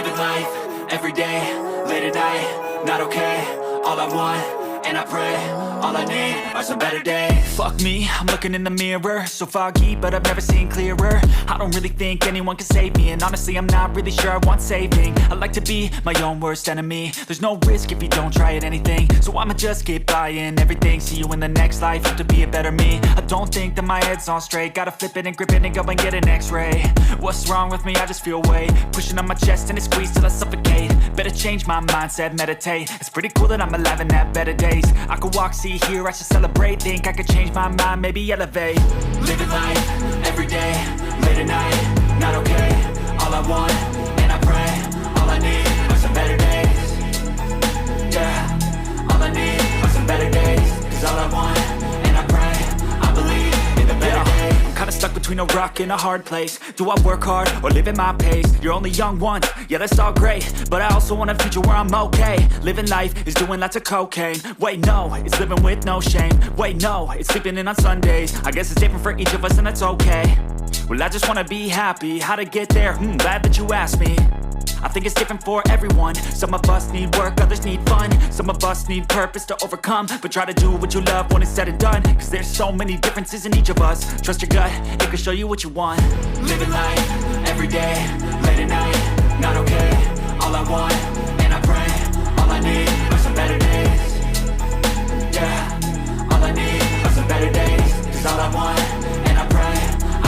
Living life, everyday, late at night, not okay. All I want, and I pray, all I need are some better days. Fuck me, I'm looking in the mirror, so foggy, but I've never seen clearer. I don't really think anyone can save me, and honestly I'm not really sure I want saving. I like to be my own worst enemy. There's no risk if you don't try at anything, so I'ma just keep buying everything. See you in the next life, have to be a better me. I don't think that my head's on straight, gotta flip it and grip it and go and get an x-ray. What's wrong with me? I just feel weight pushing on my chest and it squeezes till I suffocate. Better change my mindset, meditate. It's pretty cool that I'm alive and have better days. I could walk, see, hear, I should celebrate. Think I could change my mind, maybe elevate. Living life, everyday, late at night, not okay. All I want, and I pray, all I need are some better days. Yeah, all I need are some better days. Cause all I want, and I pray, I believe in the better days. I'm kinda stuck between a rock and a hard place. Do I work hard or live at my pace? You're only young once, yeah that's all great, but I also want a future where I'm okay. Living life is doing lots of cocaine. Wait no, it's living with no shame. Wait no, it's sleeping in on Sundays. I guess it's different for each of us and that's okay. Well I just wanna be happy, how to get there? Glad that you asked me. I think it's different for everyone. Some of us need work, others need fun. Some of us need purpose to overcome. But try to do what you love when it's said and done. Cause there's so many differences in each of us. Trust your gut, it can show you what you want. Living life, everyday, late at night, not okay. All I want, and I pray, all I need are some better days. Yeah, all I need are some better days. Cause all I want, and I pray,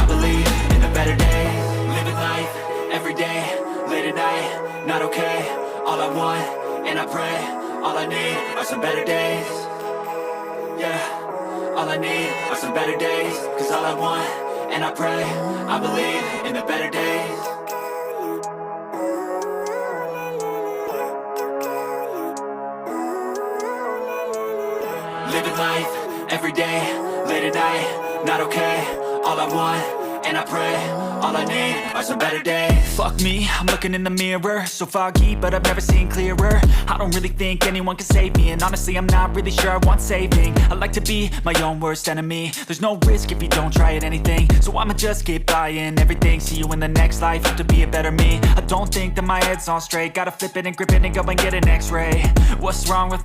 I believe in the better days. Living life, everyday, late at night, not okay. All I want, and I pray, all I need are some better days. Yeah, all I need are some better days. Cause all I want, and I pray, I believe in the better days. Living life, everyday, late at night, not okay. All I want, and I pray, all I need are some better days. Fuck me, I'm looking in the mirror, so foggy, but I've never seen clearer. I don't really think anyone can save me, and honestly I'm not really sure I want saving. I like to be my own worst enemy. There's no risk if you don't try at anything, so I'ma just keep buying everything. See you in the next life, have to be a better me. I don't think that my head's on straight, gotta flip it and grip it and go and get an x-ray. What's wrong with